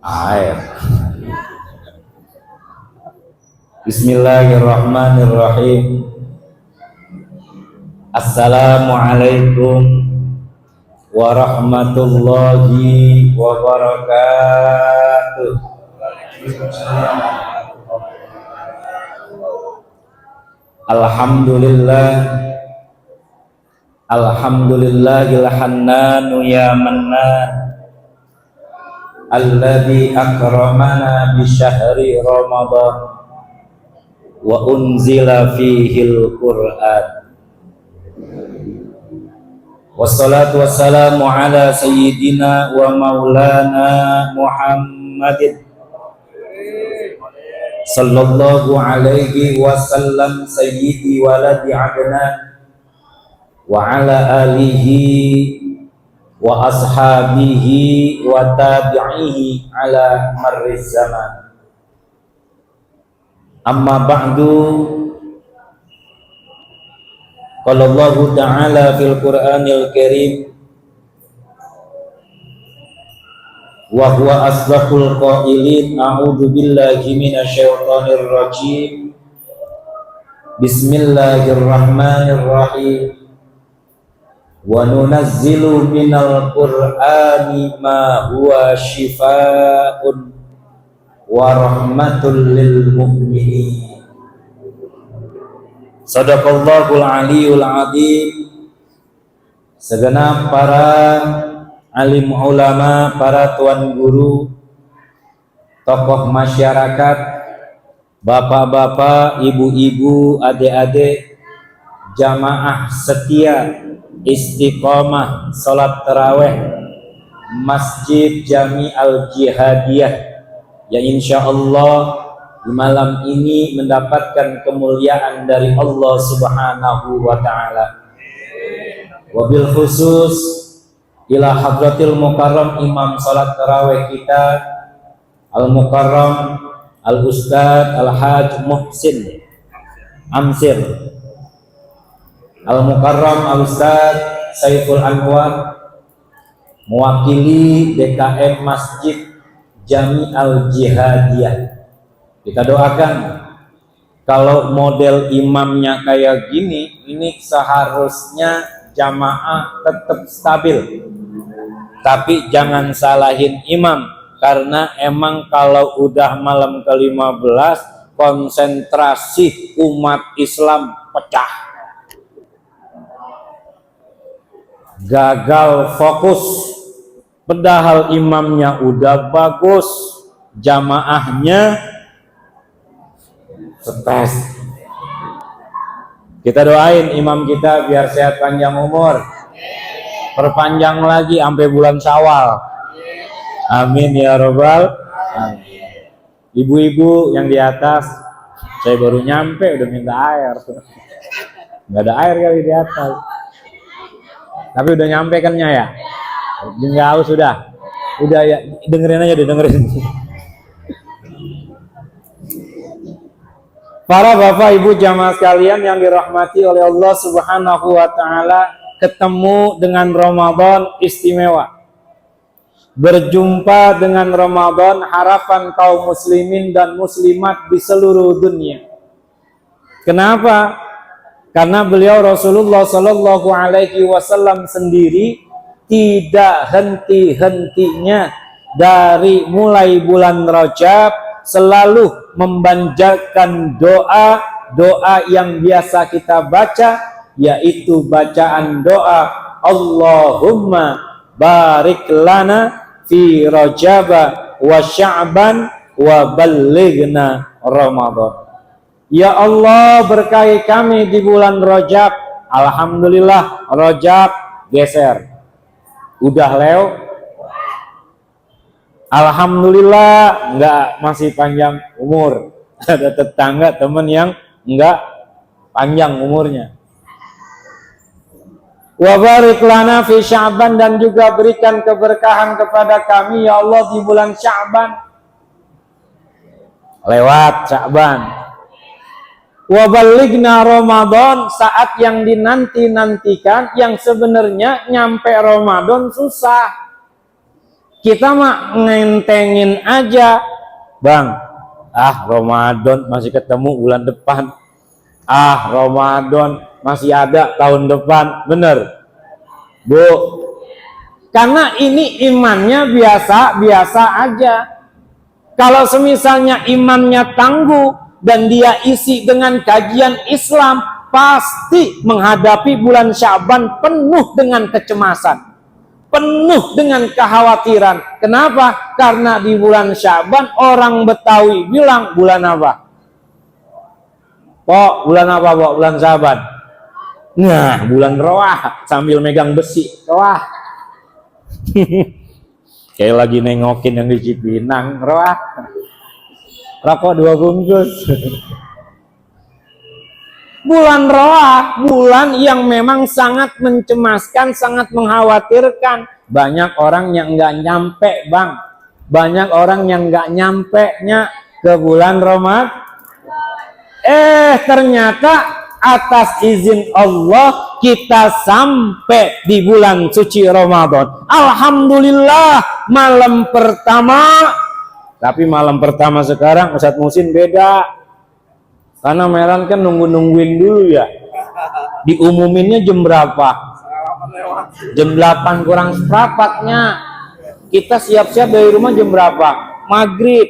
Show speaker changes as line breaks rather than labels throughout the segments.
Air. Bismillahirrahmanirrahim. Assalamualaikum warahmatullahi wabarakatuh. Alhamdulillah, alhamdulillahil hannanu ya mannan, alladzi akramana bi syahri Ramadan wa unzila fihil Qur'an. Wassalatu wassalamu ala sayyidina wa maulana Muhammadin sallallahu alaihi wasallam sayyidi waladi adnan wa ala alihi wa ashabihi wa tabi'ihi ala marriz zaman. Amma ba'du, qala Allah ta'ala fil Qur'anil Karim wa huwa asdaqul qailin, a'udzu billahi minasyaitonir rajim. Bismillahirrahmanirrahim. Wa nunazzilu minal Qur'ani ma huwa shifaa'un wa rahmatul lil mu'minin. Shadaqallahul aliyul azim. Segenap para alim ulama, para tuan guru, tokoh masyarakat, bapak-bapak, ibu-ibu, adik-adik, jamaah setia istiqomah salat tarawih Masjid Jami Al Jihadiyah yang insyaallah di malam ini mendapatkan kemuliaan dari Allah Subhanahu wa taala. Wabil khusus ila hadratil mukarram imam salat tarawih kita al mukarram al ustad al haj Muhsin Amsir, al mukarram al ustad Saiful Anwar, mewakili DKM Masjid Jami Al Jihadiyah. Kita doakan kalau model imamnya kayak gini, ini seharusnya jamaah tetap stabil. Tapi jangan salahin imam, karena emang kalau udah malam ke-15 konsentrasi umat Islam pecah, gagal fokus. Padahal imamnya udah bagus, jamaahnya stres. Kita doain imam kita biar sehat panjang umur, perpanjang lagi sampai bulan Syawal. Amin ya robbal alamin. Ibu-ibu yang di atas, saya baru nyampe udah minta air. Nggak ada air kali di atas, tapi udah nyampe kan ya? Enggak haus sudah ya, dengerin aja deh, dengerin. Para bapak ibu jamaah sekalian yang dirahmati oleh Allah Subhanahu wa taala, ketemu dengan Ramadan istimewa. Berjumpa dengan Ramadan harapan kaum muslimin dan muslimat di seluruh dunia. Kenapa? Karena beliau Rasulullah Shallallahu alaihi wasallam sendiri tidak henti-hentinya dari mulai bulan Rajab selalu membanjakan doa yang biasa kita baca, yaitu bacaan doa Allahumma barik lana fi Rajab wa Sya'ban wa ballighna Ramadan. Ya Allah, berkahi kami di bulan Rajab. Alhamdulillah Rajab geser, udah leo. Alhamdulillah enggak, masih panjang umur. Ada tetangga teman yang enggak panjang umurnya. Wa barik lana fi Sya'ban, dan juga berikan keberkahan kepada kami ya Allah di bulan Sya'ban. Lewat Sya'ban. Wa ballighna Ramadan, saat yang dinanti-nantikan, yang sebenarnya nyampe Ramadan susah. Kita mah ngentengin aja, Bang. Ramadan masih ketemu bulan depan. Ramadan masih ada tahun depan. Bener, Bu. Karena ini imannya biasa-biasa aja. Kalau semisalnya imannya tangguh dan dia isi dengan kajian Islam, pasti menghadapi bulan Sya'ban penuh dengan kecemasan, penuh dengan kekhawatiran. Kenapa? Karena di bulan Sya'ban orang Betawi bilang bulan apa? Bulan apa, Bulan Sya'ban. Nah, bulan Roah, sambil megang besi. Roah. Kayak lagi nengokin yang di Cipinang. Roah. Rokok 2 bungkus. Bulan Roah, bulan yang memang sangat mencemaskan, sangat mengkhawatirkan. Banyak orang yang nggak nyampe, Bang. Banyak orang yang nggak nyampe-nya ke bulan Ramadan. Ternyata atas izin Allah kita sampai di bulan suci Ramadan. Alhamdulillah, malam pertama. Tapi malam pertama sekarang Ustadz Muhsin beda. Karena Meran kan nungguin dulu ya. Diumuminnya jam berapa? Jam 8 kurang seperempatnya. Kita siap-siap dari rumah jam berapa? Maghrib.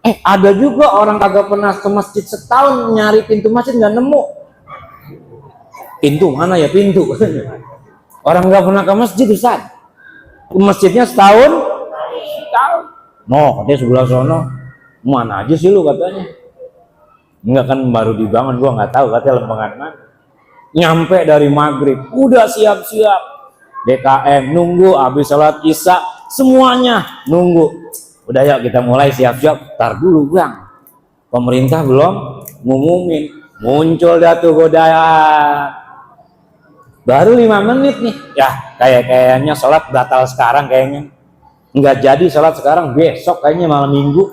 Ada juga orang kagak pernah ke masjid setahun, nyari pintu masjid nggak nemu. Pintu mana ya pintu? Orang nggak pernah ke masjid, Ustaz. Ke masjidnya setahun. Katanya sebelah sono. Mana aja sih lu katanya? Enggak, kan baru dibangun, gua nggak tahu katanya lempengan mana. Nyampe dari maghrib, udah siap-siap. DKM nunggu, habis sholat isya semuanya nunggu. Udah yuk kita mulai siap-siap. Tar dulu, Bang. Pemerintah belum ngumumin. Muncul dah tuh godaan. Baru 5 menit nih. Ya, kayaknya sholat batal sekarang kayaknya. Nggak jadi sholat sekarang, besok kayaknya malam minggu.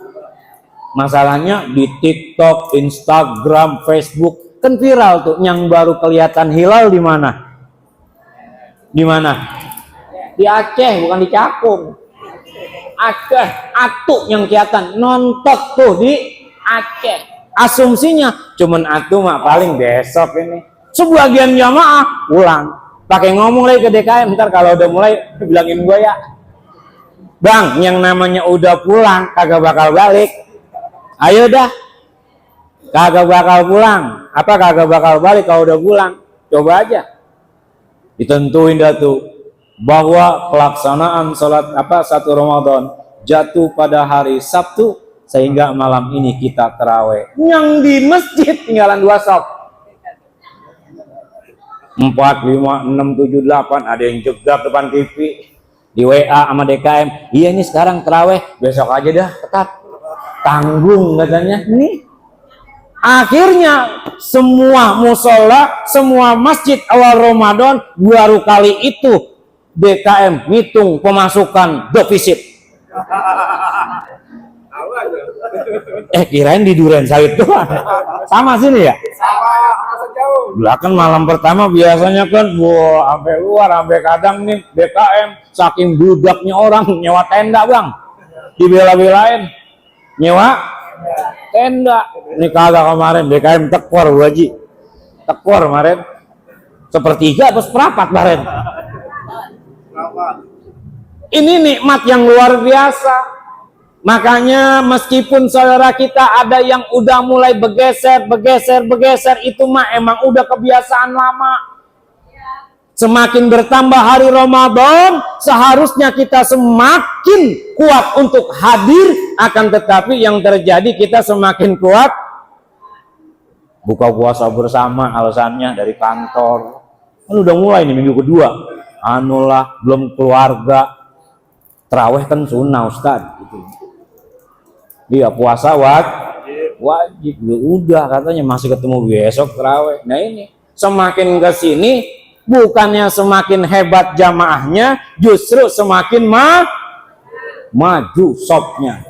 Masalahnya di TikTok, Instagram, Facebook kan viral tuh. Yang baru kelihatan hilal di mana? Di mana? Di Aceh, bukan di Cakung. Aceh, Atu yang kelihatan nontot tuh di Aceh. Asumsinya cuman Atu mah paling besok ini. Sebagian jamaah pulang. Pakai ngomong lagi ke DKM, ntar kalau udah mulai bilangin gue ya. Bang, yang namanya udah pulang kagak bakal balik. Ayo dah. Kagak bakal pulang. Apa kagak bakal balik kalau udah pulang? Coba aja. Ditentuin dah tuh bahwa pelaksanaan sholat 1 Ramadan jatuh pada hari Sabtu, sehingga malam ini kita tarawih. Yang di masjid tinggalan 2 shop. 4, 5, 6, 7, 8 ada yang jegrab depan TV di WA sama DKM. Iya ini sekarang tarawih, besok aja dah tetap. Tanggung katanya. Nih. Akhirnya semua musola, semua masjid awal Ramadan baru kali itu DKM ngitung pemasukan defisit. Kirain di Duren Sawit doang. Sama sini ya? Sama, lah kan malam pertama biasanya kan sampai luar, sampai kadang nih DKM saking bludaknya orang nyewa tenda, Bang. Dibela-belain nyewa tenda. Ini kagak kemarin DKM tekor Bu Haji. Tekor kemarin. Sepertiga apa seperempat kemarin. Ini nikmat yang luar biasa. Makanya meskipun saudara kita ada yang udah mulai bergeser, itu mah emang udah kebiasaan lama. Semakin bertambah hari Ramadan, seharusnya kita semakin kuat untuk hadir, akan tetapi yang terjadi kita semakin kuat buka puasa bersama, alasannya dari kantor. Kan udah mulai nih minggu kedua. Anulah, belum keluarga. Tarawih kan sunnah, Ustaz gitu. Dia puasa wajib. Udah katanya masih ketemu besok tarawih. Nah ini semakin ke sini bukannya semakin hebat jamaahnya, justru semakin maju shopnya.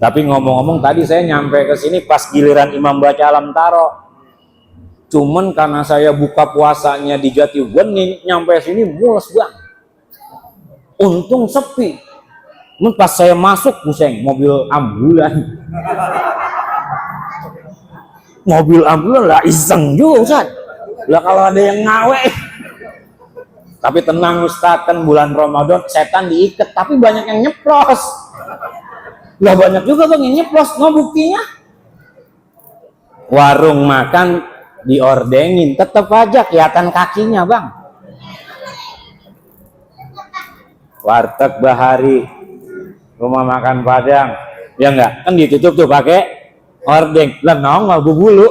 Tapi ngomong-ngomong tadi saya nyampe ke sini pas giliran imam baca alam taro. Cuman karena saya buka puasanya di Jatibening, nyampe sini mules, Bang. Untung sepi. Pas saya masuk, pusing, mobil ambulan. Mobil ambulan lah, iseng juga Ustaz. Lah kalau ada yang ngawe. Tapi tenang Ustaz, kan bulan Ramadan setan diikat, tapi banyak yang nyeplos. Lah banyak juga bang yang nyeplos, no buktinya. Warung makan diordengin, tetap aja kelihatan kakinya bang. Warteg Bahari, rumah makan Padang, ya enggak, kan ditutup tuh pakai ordeng. Lah nongol bubulu.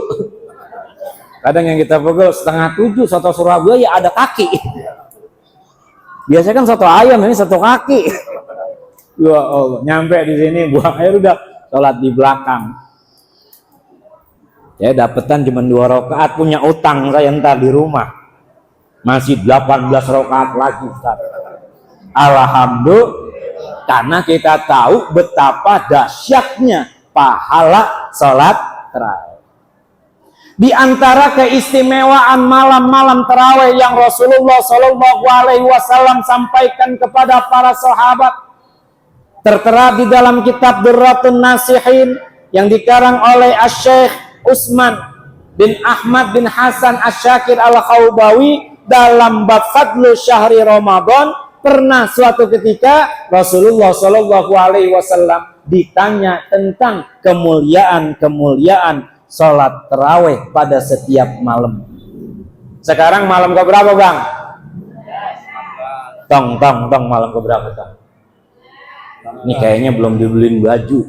Kadang yang kita pegel 6:30 soto Surabaya ada kaki. Biasanya kan soto ayam, ini soto kaki. Ya Allah, nyampe di sini buang air udah sholat di belakang. Ya dapetan cuma 2 rakaat, punya utang saya ntar di rumah. Masih 18 rakaat lagi Ustaz. Alhamdulillah, karena kita tahu betapa dahsyatnya pahala sholat tarawih. Di antara keistimewaan malam-malam tarawih yang Rasulullah SAW sampaikan kepada para sahabat, tertera di dalam kitab Durratun Nasihin yang dikarang oleh Asy-Syaikh Utsman bin Ahmad bin Hasan Asy-Syakir Al-Khawbawi dalam bab Fadlu Syahri Ramadan. Pernah suatu ketika Rasulullah SAW ditanya tentang kemuliaan sholat tarawih pada setiap malam. Sekarang malam keberapa bang? Tong malam keberapa tong? Ini kayaknya belum dibeliin baju.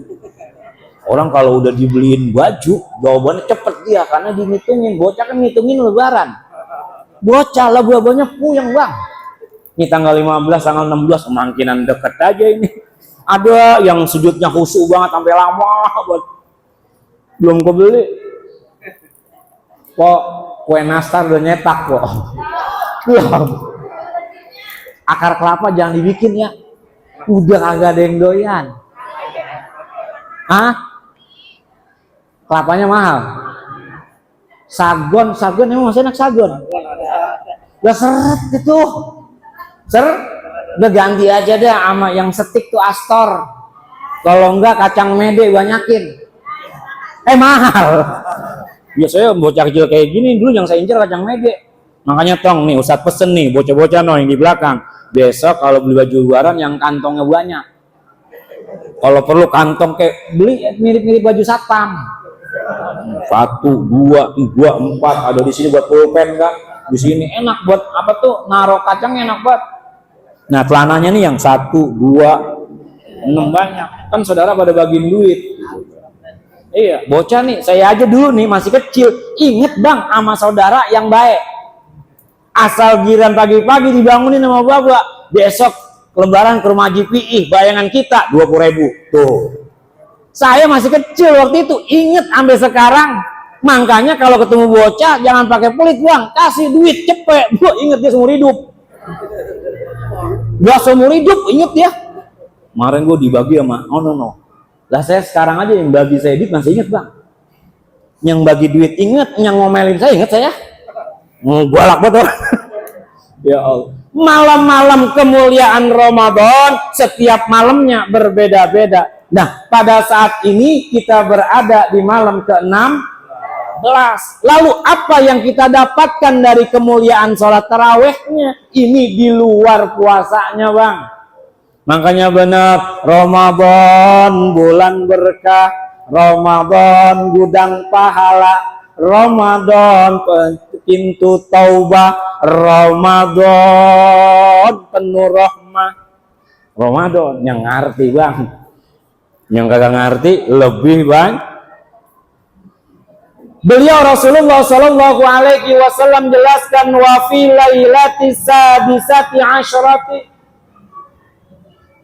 Orang kalau udah dibeliin baju jawabannya cepet dia, karena dihitungin. Bocah kan ngitungin lebaran. Bocah lah buah-buahnya puyeng bang. Ini tanggal 15, tanggal 16 kemungkinan deket aja ini. Ada yang sujudnya khusyuk banget sampai lama buat belum kebeli. Kok kue nastar udah nyetak kok. Akar kelapa jangan dibikin ya. Udah kagak ada yang doyan. Kelapanya mahal. Sagon emang masih enak sagon. Udah seret gitu. Udah ganti aja deh sama yang setik tuh Astor. Kalau enggak kacang mede banyakin. Mahal. Biasanya bocah kecil kayak gini dulu yang saya incer kacang mede. Makanya tong nih Ustadz pesen nih bocah-bocah yang di belakang. Besok kalau beli baju lebaran yang kantongnya banyak. Kalau perlu kantong kayak beli mirip-mirip baju satpam. 1, 2, 3, 4 ada di sini buat pulpen kan. Di sini enak buat apa tuh naruh kacangnya enak banget. Nah celananya nih yang 1, 2, 6 banyak. Kan saudara pada bagiin duit. Iya, bocah nih, saya aja dulu nih masih kecil. Inget bang sama saudara yang baik. Asal giran pagi-pagi dibangunin sama bapak. Besok lebaran ke rumah GPI, bayangan kita 20.000. Tuh. Saya masih kecil waktu itu, inget sampai sekarang. Makanya kalau ketemu bocah jangan pakai pelit bang, kasih duit cepet. Gua inget dia seumur hidup. Gua seumur hidup inget dia. Kemarin gue dibagi sama no. Lah saya sekarang aja yang bagi saya duit masih inget bang. Yang bagi duit inget, yang ngomelin saya inget saya. Galak betul. Ya Allah. Malam-malam kemuliaan Ramadan setiap malamnya berbeda-beda. Nah pada saat ini kita berada di malam ke-16. Lalu apa yang kita dapatkan dari kemuliaan sholat tarawihnya? Ini di luar puasanya bang. Makanya benar, Ramadan bulan berkah, Ramadan gudang pahala, Ramadan pintu taubah, Ramadan penuh rahmah. Ramadan yang ngerti bang, yang kagak ngerti lebih bang. Beliau Rasulullah Shallallahu Alaihi Wasallam jelaskan wa fi lailati sadisati asyrati,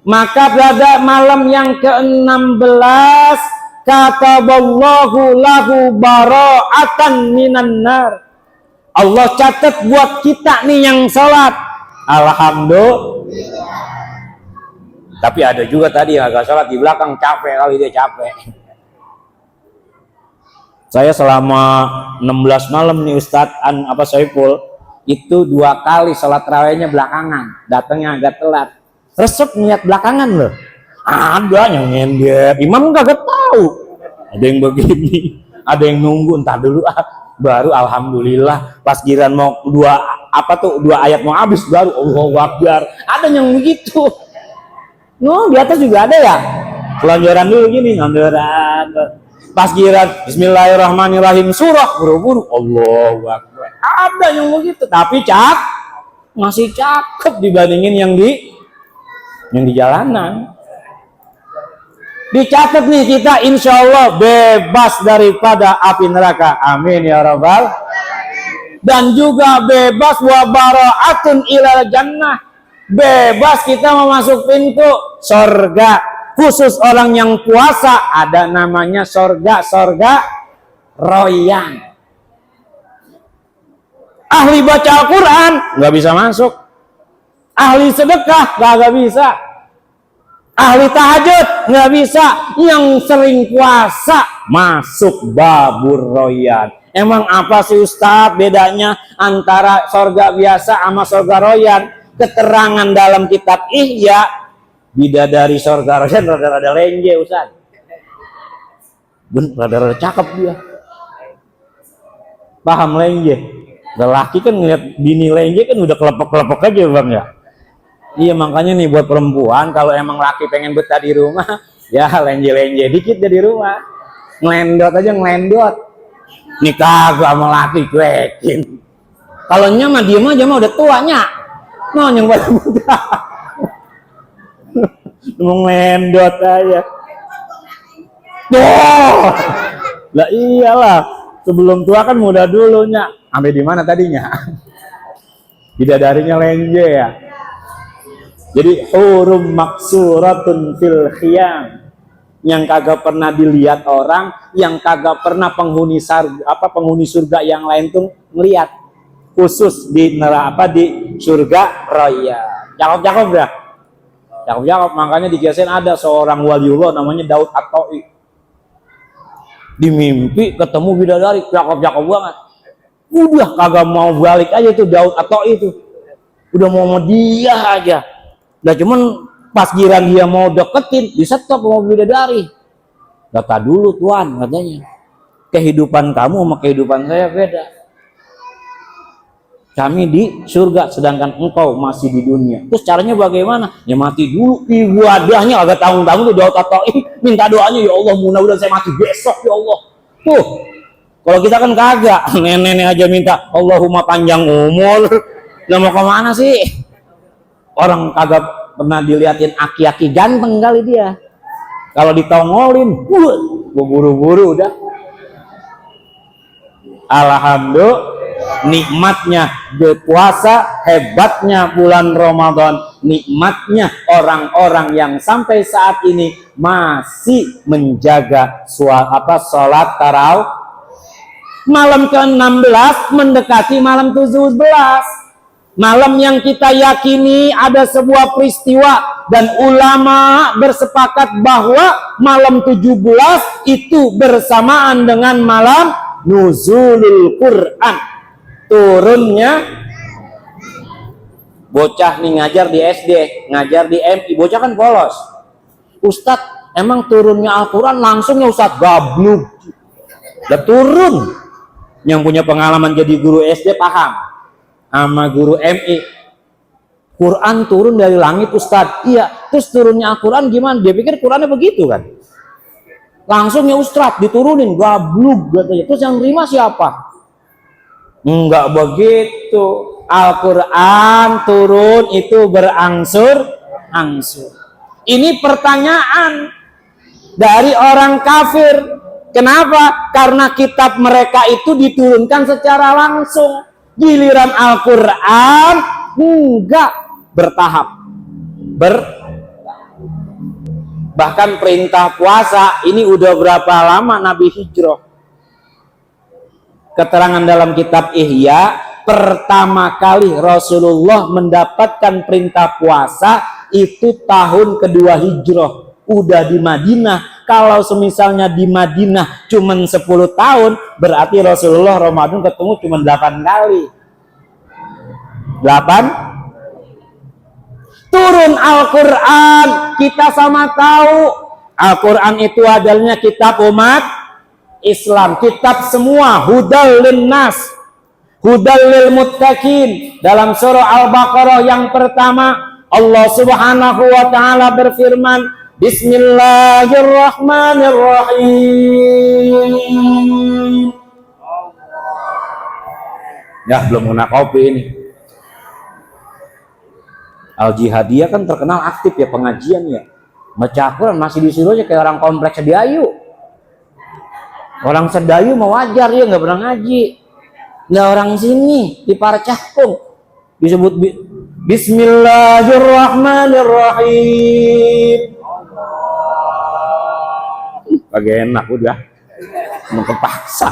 maka pada malam yang ke-16 kataballahu lahu bara'atan minan nar. Allah catat buat kita nih yang salat. Alhamdulillah. Tapi ada juga tadi yang agak salat di belakang capek kali dia capek. Saya selama 16 malam nih Ustadz Saiful itu 2 kali sholat tarawihnya belakangan, datangnya agak telat. resep niat belakangan loh. Ada yang nyender, imam kagak tahu. Ada yang begini, ada yang nunggu entar dulu baru alhamdulillah pas giran mau dua ayat mau habis baru Allahu Akbar. Ada yang begitu. No, di atas juga ada ya. Pelonjoran dulu gini, ngondoran. Pas giran Bismillahirrahmanirrahim surah buru-buru Allahu Akbar. Ada yang begitu, tapi masih cakep dibandingin yang di jalanan. Dicatat nih kita insya Allah bebas daripada api neraka. Amin ya rabbal. Dan juga bebas wa bara'atun ilal jannah. Bebas kita memasuk pintu sorga. Khusus orang yang puasa ada namanya sorga royan. Ahli baca Al-Quran nggak bisa masuk. Ahli sedekah nggak bisa. Ahli tahajud nggak bisa. Yang sering puasa masuk babur royan. Emang apa sih Ustadz bedanya antara sorga biasa sama sorga royan? Keterangan dalam kitab Ihya, bidadari sorga royan rada-rada lenje Ustadz. Rada-rada cakep dia. Paham lenje? Lelaki kan ngeliat bini lenje kan udah kelepek-kelepek aja bang ya. Iya makanya nih buat perempuan kalau emang laki pengen betah di rumah ya lenje-lenje dikit di rumah, ngelendot aja ngelendot. Nih kagak sama laki cuekin. Kalau nyama diem aja mah udah tuanya, mau yang baru muda, mau ngelendot aja. Lah iyalah sebelum tua kan muda dulunya. Sampai di mana tadinya? Bidadarinya lenje ya. Jadi hurum maksuratun fil khiyam, yang kagak pernah dilihat orang, yang kagak pernah penghuni surga yang lain tuh ngelihat, khusus di di surga raya. Cakep ya, cakep. Makanya di Kiasen ada seorang waliullah namanya Daud At-Ta'i. Di mimpi ketemu bidadari, cakep banget. Udah kagak mau balik aja tuh Daud At-Ta'i itu, udah mau dia aja. Nah cuman pas giran dia mau deketin, disetop sama bidadari. Data dulu Tuan katanya. Kehidupan kamu sama kehidupan saya beda. Kami di surga sedangkan engkau masih di dunia. Terus caranya bagaimana? Ya mati dulu. Ibadahnya agak tanggung-tanggung tuh Daud At-Ta'i. Minta doanya ya Allah mudah-mudahan saya mati besok ya Allah. Tuh. Kalau kita kan kagak. Nenek aja minta Allahumma panjang umur. Lah mau kemana sih? Orang kagak pernah diliatin aki-aki ganteng kali dia. Kalau ditongolin, buru-buru udah. Alhamdulillah, nikmatnya berpuasa, hebatnya bulan Ramadan, nikmatnya orang-orang yang sampai saat ini masih menjaga sholat tarawih. Malam ke-16 mendekati malam ke-17. Malam yang kita yakini ada sebuah peristiwa dan ulama bersepakat bahwa malam 17 itu bersamaan dengan malam nuzulul Quran, turunnya bocah nih ngajar di SD, ngajar di MI, bocah kan polos. Ustadz, emang turunnya Al-Quran langsung ya Ustadz? Gabluk. Udah turun. Yang punya pengalaman jadi guru SD paham. Sama guru MI, Quran turun dari langit Ustadz. Iya, terus turunnya Al-Quran gimana? Dia pikir Qurannya begitu kan, langsung ya Ustadz diturunin, gabluk katanya. Terus yang terima siapa? Enggak begitu. Al-Quran turun itu berangsur-angsur. Ini pertanyaan dari orang kafir. Kenapa? Karena kitab mereka itu diturunkan secara langsung. Giliran Al-Quran enggak, bertahap. Bahkan perintah puasa ini udah berapa lama Nabi hijrah? Keterangan dalam kitab Ihya, pertama kali Rasulullah mendapatkan perintah puasa itu tahun kedua hijrah. Udah di Madinah. Kalau semisalnya di Madinah cuman 10 tahun, berarti Rasulullah Ramadan ketemu cuma 8 kali. 8. Turun Al-Quran, kita sama tahu Al-Quran itu adalah kitab umat Islam, kitab semua, hudal linnas, hudal lil muttaqin. Dalam surah Al-Baqarah yang pertama, Allah Subhanahu wa taala berfirman, Bismillahirrahmanirrahim. Ya, belum kena kopi ini. Al-Jihadiyah kan terkenal aktif ya pengajian ya. Baca Quran masih disuruh aja kayak orang kompleks Sedayu. Orang Sedayu mau wajar ya nggak pernah ngaji. Nggak orang sini di Parcahkung disebut Bismillahirrahmanirrahim. Agak enak udah, mau kepaksa.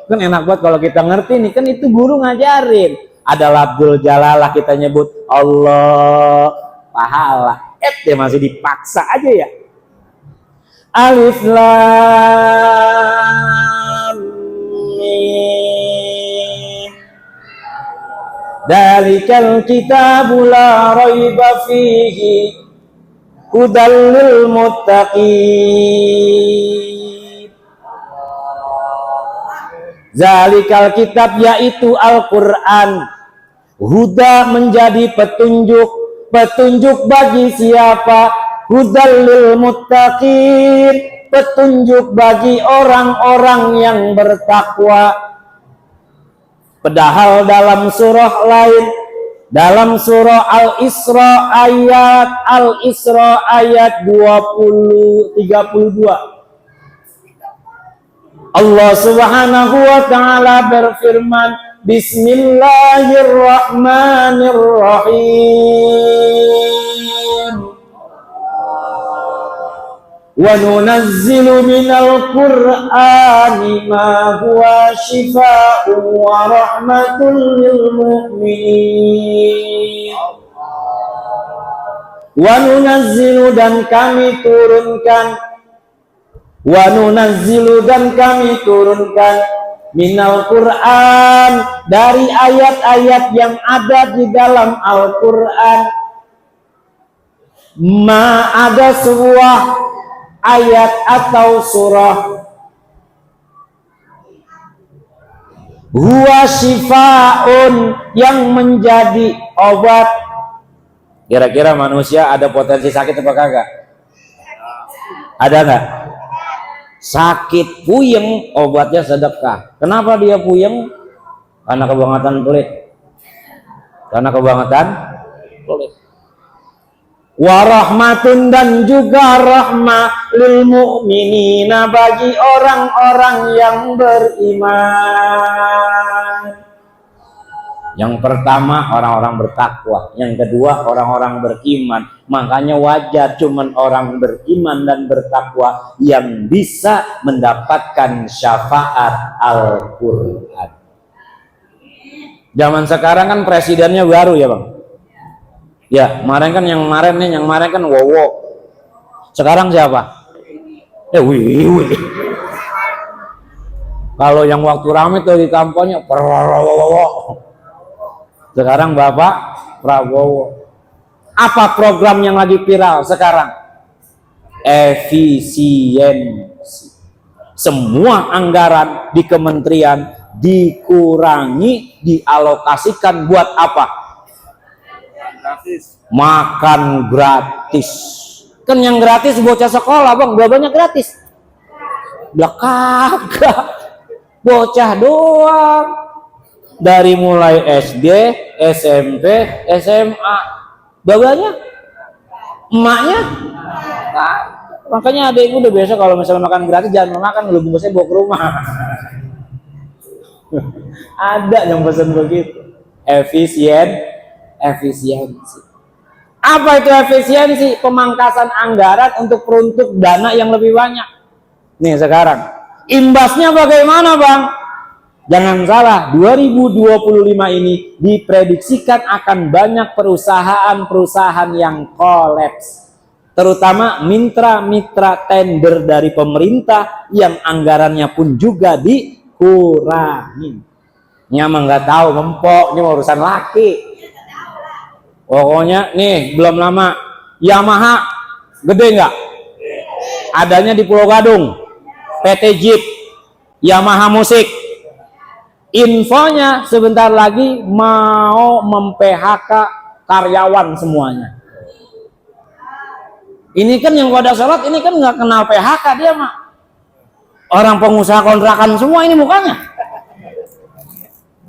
Kan enak banget kalau kita ngerti nih, kan itu guru ngajarin. Ada lafzul jalalah kita nyebut Allah, pahala. Dia masih dipaksa aja ya. Alif lam mim. Dzalikal kitabu la raiba fihi hudal lil muttaqin. Zalikal kitab yaitu Al-Quran, huda menjadi petunjuk, petunjuk bagi siapa? Hudal lil muttaqin, petunjuk bagi orang-orang yang bertakwa. Padahal dalam surah lain, dalam surah Al-Isra ayat 32, Allah Subhanahu wa taala berfirman, Bismillahirrahmanirrahim. Wa nunazzilu minal Qur'ani ma huwa shifaa'un wa rahmatun lil mu'minin. Wa nunazzilu dan kami turunkan, wa nunazzilu dan kami turunkan minal Qur'an, dari ayat-ayat yang ada di dalam Al-Quran, ma ada sebuah ayat atau surah, huwa shifaun, yang menjadi obat. Kira-kira manusia ada potensi sakit apa kagak? Ada nggak? Sakit puyeng, obatnya sedekah. Kenapa dia puyeng? Karena kebangetan pelit. Karena kebangetan pelit. Warahmatun, dan juga rahmah lil mu'minina, bagi orang-orang yang beriman. Yang pertama orang-orang bertakwa, yang kedua orang-orang beriman. Makanya wajar cuman orang beriman dan bertakwa yang bisa mendapatkan syafaat Al-Quran. Zaman sekarang kan presidennya baru ya bang. Ya kemarin kan yang kemarin kan Wowo. Sekarang siapa? Wiwi. Kalau yang waktu ramai tuh di kampanye Prabowo. Sekarang Bapak Prabowo. Apa program yang lagi viral sekarang? Efisiensi. Semua anggaran di kementerian dikurangi, dialokasikan buat apa? Gratis. Makan gratis. Kan yang gratis bocah sekolah bang, berapanya gratis? Lah kagak, bocah doang. Dari mulai SD, SMP, SMA, babanya, emaknya. Nah, makanya adekku udah biasa kalau misalnya makan gratis jangan makan, lu bungkusnya bawa ke rumah. Ada yang pesan begitu. Efisiensi. Apa itu efisiensi? Pemangkasan anggaran untuk peruntuk dana yang lebih banyak. Nih sekarang, imbasnya bagaimana bang? Jangan salah, 2025 ini diprediksikan akan banyak perusahaan-perusahaan yang kolaps. Terutama mitra-mitra tender dari pemerintah yang anggarannya pun juga dikurangi. Ini emang nggak tahu, ngempok, ini urusan laki. Pokoknya nih belum lama Yamaha gede nggak? Adanya di Pulau Gadung. PT Jeep, Yamaha Musik. Infonya sebentar lagi mau mem-PHK karyawan semuanya. Ini kan yang pada sholat ini kan nggak kenal PHK dia mah. Orang pengusaha kontrakan semua ini mukanya.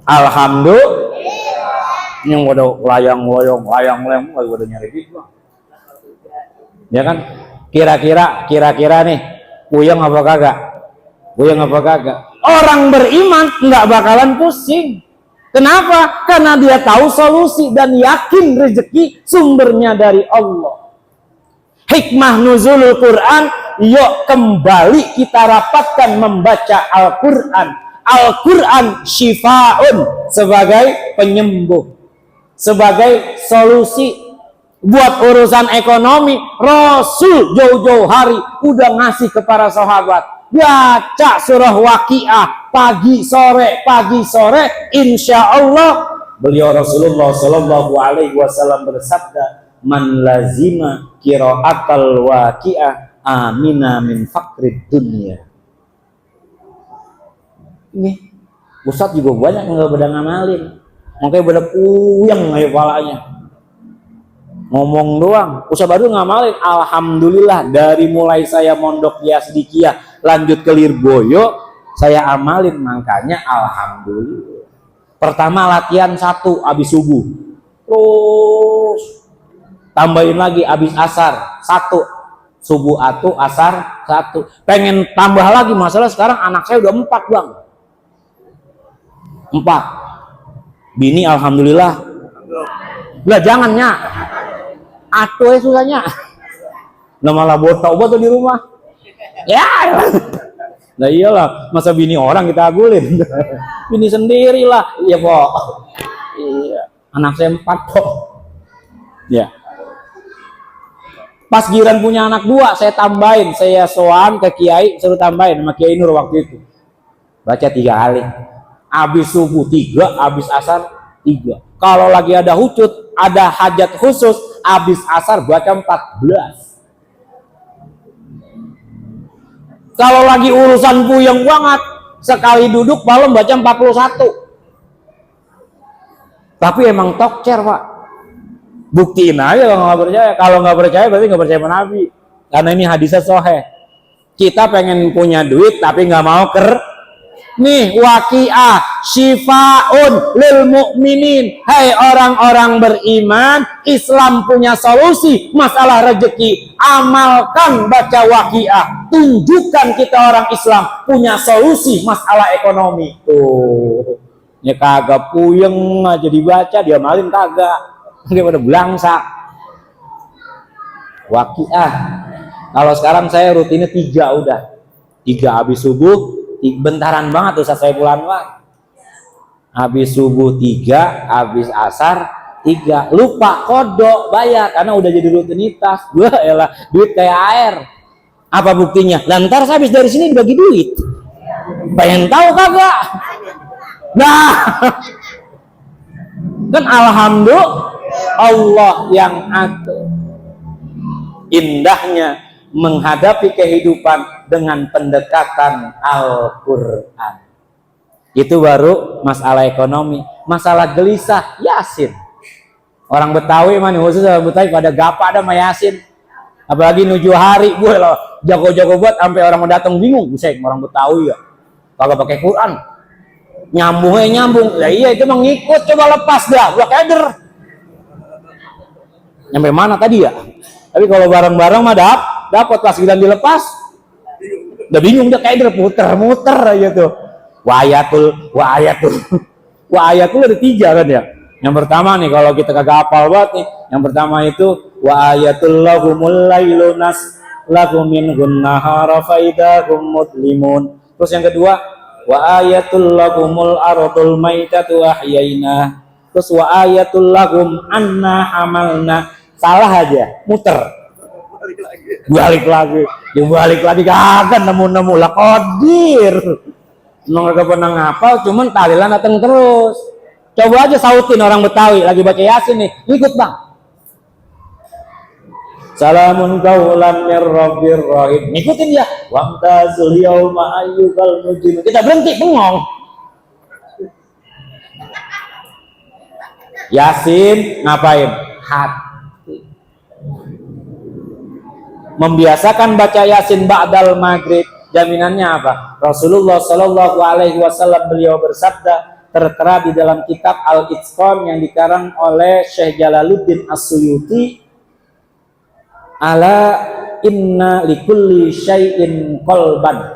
Alhamdulillah. Yang pada layang-layang lagi pada nyari duit bang. Ya kan? Kira-kira nih puyeng apa kagak? Puyeng apa kagak? Orang beriman nggak bakalan pusing. Kenapa? Karena dia tahu solusi dan yakin rezeki sumbernya dari Allah. Hikmah nuzulul Quran, yuk kembali kita rapatkan membaca Al-Quran. Al-Quran syifaun, sebagai penyembuh, sebagai solusi buat urusan ekonomi. Rasul jauh-jauh hari udah ngasih ke para sahabat, baca surah Waqiah pagi sore, insya Allah. Beliau Rasulullah Shallallahu Alaihi Wasallam bersabda, man lazima qiraatal Waqiah amina min faqrid dunya. Ini Ustadz juga banyak yang gak pada ngamalin, makanya pada puyeng aja kepalanya ngomong doang. Ustadz baru ngamalin. Alhamdulillah dari mulai saya mondok di Asdikia lanjut ke Lirboyo saya amalin, makanya alhamdulillah. Pertama latihan 1 habis subuh, terus tambahin lagi habis asar 1, subuh 1, asar 1. Pengen tambah lagi, masalah sekarang anak saya udah 4 bang, 4. Bini alhamdulillah. Lah jangannya atuh susahnya. Lah malah botak di rumah. Ya. Nah iyalah, masa bini orang kita agulin. Bini sendirilah. Iya kok. Iya. Anak saya 4 kok. Ya. Pas giran punya anak 2, saya tambahin, saya soan ke kiai, suruh tambahin sama Kiai Nur waktu itu. Baca 3 kali. Habis subuh 3, habis asar 3. Kalau lagi ada hucut, ada hajat khusus, habis asar baca 14. Kalau lagi urusan puyeng banget, sekali duduk malam baca 41. Tapi emang tokcer pak. Buktiin aja kalau nggak percaya. Kalau nggak percaya berarti nggak percaya sama Nabi. Karena ini hadisnya sahih. Kita pengen punya duit tapi nggak mau nih Waqiah syifaun lil mu'minin. Hai orang-orang beriman, Islam punya solusi masalah rezeki. Amalkan baca Waqiah. Tunjukkan kita orang Islam punya solusi masalah ekonomi. Tuh, ya kagak puyeng aja dibaca, dia malin kagak. Dia pada belangsak. Waqiah. Kalau sekarang saya rutinnya 3 udah. 3 habis subuh. Bentaran banget Ustaz Saiful Anwar. Habis subuh 3, habis asar 3. Lupa kodok bayar karena udah jadi rutinitas. Wah elah, duit kayak air. Apa buktinya? Lantar habis dari sini dibagi duit. Pengen tahu kagak? Nah, kan alhamdulillah Allah yang atur. Indahnya menghadapi kehidupan dengan pendekatan Al-Quran. Itu baru masalah ekonomi. Masalah gelisah, Yasin. Orang Betawi mana, khusus orang Betawi pada gapa ada sama Yasin. Apalagi nuju hari, gue loh jago-jago buat sampai orang mau datang bingung. Buset, orang Betawi ya kalau pakai Quran nyambung. Ya iya itu mengikut, coba lepas dah, gua keder. Nyampe mana tadi ya? Tapi kalau bareng-bareng mah dapat pas giliran dilepas udah bingung, udah keder, muter-muter aja tuh. Wa ayatul ada 3 kan ya. Yang pertama nih kalau kita kagak hafal banget nih, yang pertama itu wa ayatul lahumul lailu nas lakum minhun nahara faidahum mudlimun. Terus yang kedua wa ayatul lahumul ardul maitatu ahyaina. Terus wa ayatul lahum anna hamalna. Salah aja, muter. Balik lagi kagak nemu lah kodir. Nggak pernah ngapal, cuman talilan datang terus. Coba aja sautin orang Betawi lagi baca Yasin nih, ikut bang. Salamun qaulan mir rabbir rahim. Ngikutin dia. Wamtazul yauma ayyuhal mujrimun. Kita berhenti bengong. Yasin ngapain? Hati. Membiasakan baca Yasin ba'dal maghrib. Jaminannya apa? Rasulullah Shallallahu Alaihi Wasallam beliau bersabda, tertera di dalam kitab Al-Itqan yang dikarang oleh Syekh Jalaluddin As-Suyuti, ala inna likulli syai'in qalban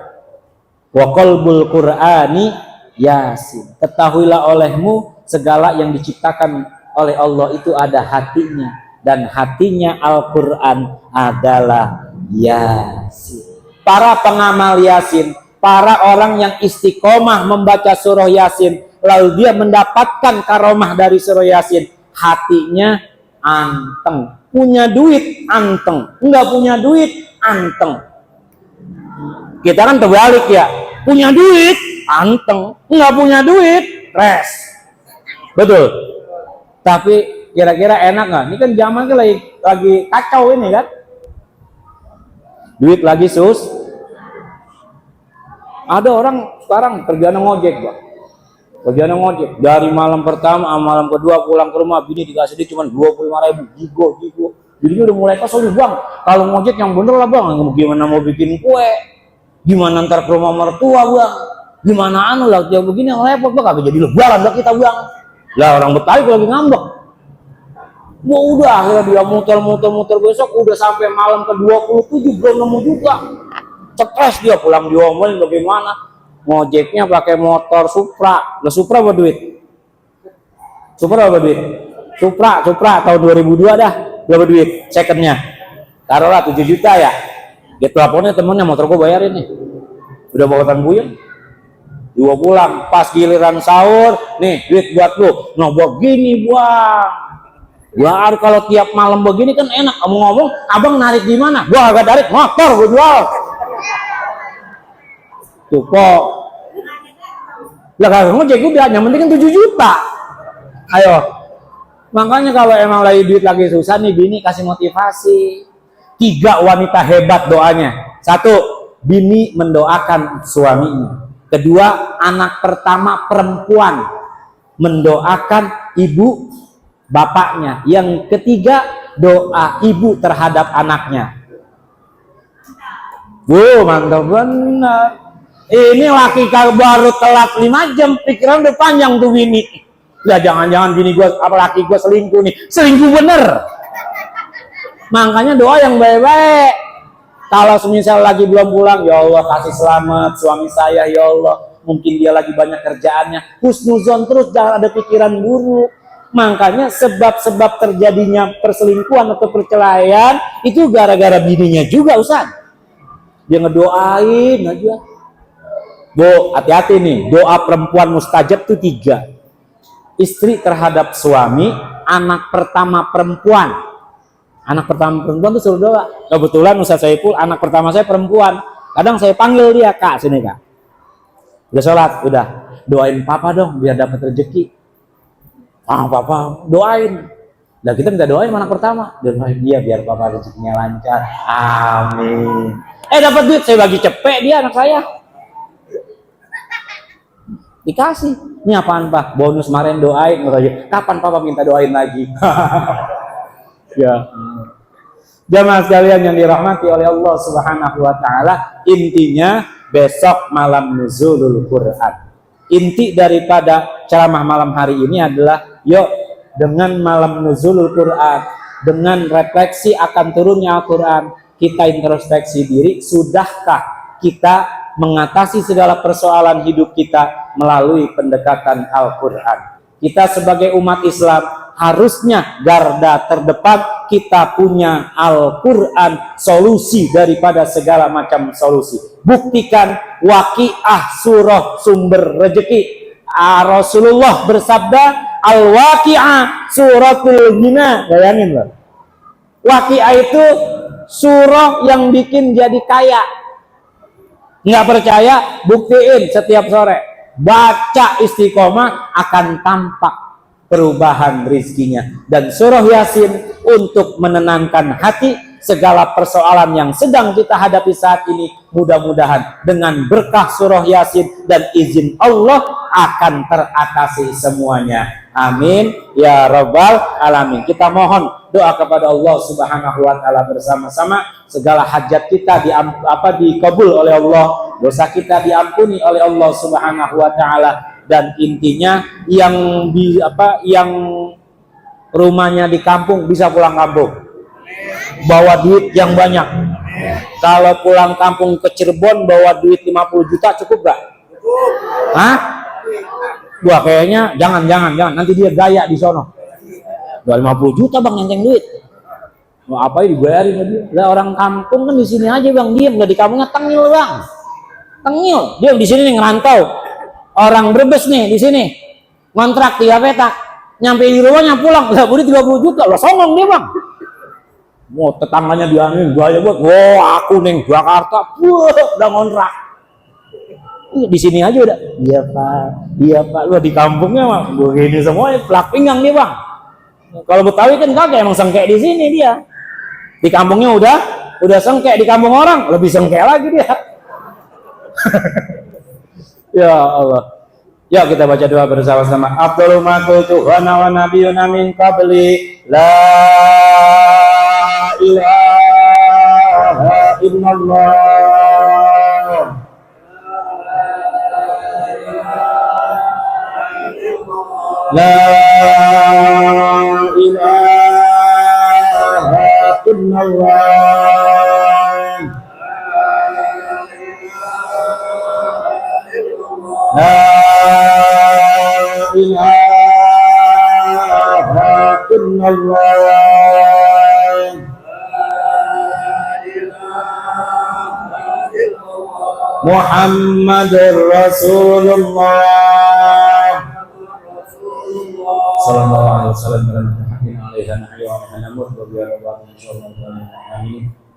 wa qalbul qur'ani yasin. Ketahuilah olehmu segala yang diciptakan oleh Allah itu ada hatinya, dan hatinya Al-Quran adalah Yasin. Para pengamal Yasin, para orang yang istiqomah membaca surah Yasin, lalu dia mendapatkan karomah dari surah Yasin, hatinya anteng. Punya duit anteng, enggak punya duit anteng. Kita kan terbalik ya, punya duit anteng, enggak punya duit res. Betul. Tapi kira-kira enak nggak? Ini kan zaman lagi kacau ini kan. Duit lagi sus. Ada orang sekarang kerjaan ngojek, Bang. Kerjaan ngojek dari malam pertama sama malam kedua pulang ke rumah, bini dikasih dia cuma 25.000, jigo. Jadinya udah mulai kesel nih, Bang. Kalau ngojek yang bener lah, Bang. Gimana mau bikin kue? Gimana ntar ke rumah mertua, Bang? Gimana anu lah, dia begini yang repot, Bang. Kagak jadi lebaran lah kita, Bang. Lah orang Betawi lagi ngambek. Wah udah akhirnya dia muter besok udah sampai malam ke 27 belum nemu juga. Stres dia pulang diomelin bagaimana. Ngojeknya pakai motor Supra. Lah Supra apa duit? Supra apa duit? Supra tahun 2002 dah. Berapa duit secondnya? Taruhlah 7 juta ya. Dia teleponnya temennya, motor gua bayarin nih. Udah bawa buyung. Dua pulang, pas giliran sahur, nih duit buat lu. Nah begini Bang. Gua kalau tiap malam begini kan enak. Kamu ngomong, abang narik di mana? Gua agak narik motor, gua jual. Tuh kok. Lah kalau ngojek udah, yang penting kan 7 juta. Ayo. Makanya kalau emang lagi duit lagi susah nih, bini kasih motivasi. 3 wanita hebat doanya. 1, bini mendoakan suaminya. 2, anak pertama perempuan mendoakan ibu bapaknya. Yang 3, doa ibu terhadap anaknya. Mantap benar. Ini laki baru telat 5 jam, pikiran udah panjang tuh bini. Ya jangan-jangan bini gua, laki gua selingkuh nih. Selingkuh bener. Makanya doa yang baik-baik. Kalau semisal lagi belum pulang, ya Allah kasih selamat suami saya, ya Allah. Mungkin dia lagi banyak kerjaannya. Husnuzon terus, jangan ada pikiran buruk. Makanya sebab-sebab terjadinya perselingkuhan atau perceraian itu gara-gara bininya juga, Ustaz. Dia ngedoain aja. Bu, hati-hati nih, doa perempuan mustajab itu 3. Istri terhadap suami, anak pertama perempuan. Anak pertama perempuan itu suruh doa. Kebetulan Ustaz Saiful, anak pertama saya perempuan. Kadang saya panggil dia, Kak, sini Kak. Udah sholat, udah. Doain papa dong, biar dapat rezeki. Papa, doain. Nah kita minta doain anak pertama. Doain dia biar papa rezekinya lancar. Amin. Dapat duit, saya bagi cepet dia anak saya. Dikasih. Ini apaan Pak? Bonus kemarin doain. Kapan papa minta doain lagi? Ya. Jamaah sekalian yang dirahmati oleh Allah Subhanahu wa taala, intinya besok malam nuzulul Quran. Inti daripada ceramah malam hari ini adalah yuk dengan malam nuzulul Quran, dengan refleksi akan turunnya Al-Quran, kita introspeksi diri, sudahkah kita mengatasi segala persoalan hidup kita melalui pendekatan Al-Quran. Kita sebagai umat Islam harusnya garda terdepan kita punya Al-Quran, solusi daripada segala macam solusi. Buktikan waqiah surah sumber rezeki. Rasulullah bersabda, Al-Waqiah suratul ghina. Bayangin loh. Waqiah itu surah yang bikin jadi kaya. Nggak percaya? Buktiin setiap sore. Baca istiqomah akan tampak perubahan rizkinya. Dan surah Yasin untuk menenangkan hati segala persoalan yang sedang kita hadapi saat ini, mudah-mudahan dengan berkah surah Yasin dan izin Allah akan teratasi semuanya. Amin ya rabbal alamin. Kita mohon doa kepada Allah Subhanahu wa taala bersama-sama, segala hajat kita dikabul oleh Allah, dosa kita diampuni oleh Allah Subhanahu wa taala, dan intinya yang rumahnya di kampung bisa pulang kampung, bawa duit yang banyak. Kalau pulang kampung ke Cirebon bawa duit 50 juta cukup gak? Hah? Wah kayaknya jangan, nanti dia gaya di sono. 50 juta bang nyenteng duit. Mau apa dibayarin dia? Lah orang kampung kan di sini aja bang, diem, nggak di kampungnya tengil bang. Tengil, dia di sini nih ngerantau. Orang Brebes nih di sini kontrak 3 petak, nyampe di rumahnya pulang lah duit 30 juta, lah songong dia bang. Mau tetangganya dianuin gaya buat, wah aku nih Jakarta, udah ngontrak. Di sini aja udah, iya pak, lu di kampungnya mah begini semuanya, pelak pinggang dia bang. Kalau Betawi kan kagak, emang sengkek di sini dia. Di kampungnya udah sengkek, di kampung orang lebih sengkek lagi dia. Ya Allah. Ya kita baca doa bersama-sama. Afdhalu ma qultu wa nabiyyuna min qabli la ilaha illallah. La ilaha illallah. La ilaha illallah. Muhammadur Rasulullah. Sallallahu alaihi wasallam.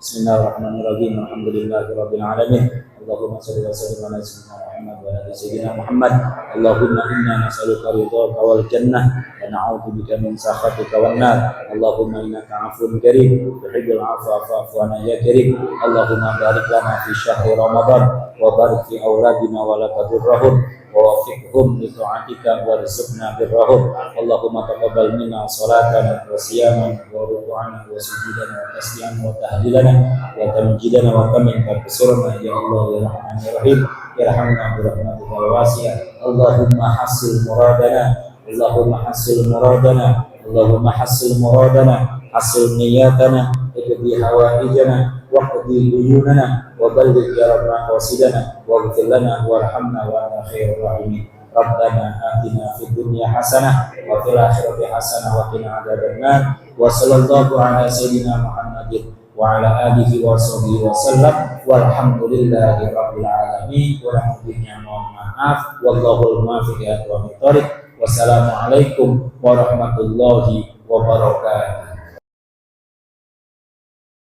Bismillahirrahmanirrahim. Alhamdulillahirabbil alamin. Allahumma shalli wa sallim ala sayyidina Muhammad wa ala sayyidina Muhammad. Allahumma inna nas'aluka ridhaka wal jannah wa na'udzubika min sakhatika wan nar. Allahumma innaka 'afuwun karim tuhibbul 'afwa fa'fu 'anna ya karim. Allahumma barik lana fi syahri Ramadan wa barik fi auladina wa la tadurrahum ووفقهم لطاعتك وارزقنا برهم. اللهم تقبل منا صلاتنا وصيامنا وركوعنا وسجودنا وتسبيحنا وتهليلنا وتمجيدنا وكمن تكسرنا يا الله يا رحمن يا رحيم. ارحمنا برحمتك الواسعة. اللهم حصل مرادنا، اللهم حصل مرادنا، اللهم حصل مرادنا، حصل نياتنا، اقضي حوائجنا واقضي ديوننا وبلغ يا رب مقاصدنا واغفر لنا وارحمنا وانت خير الراحمين. ربنا آتنا في الدنيا حسنة وفي الآخرة حسنة وقنا عذاب النار. وصلى الله على سيدنا محمد وعلى آله وصحبه وسلم والحمد لله رب العالمين. ورحمة mohon maaf. Wallahul muwaffiq ila aqwamit thoriq. Wassalamualaikum warahmatullahi wabarakatuh.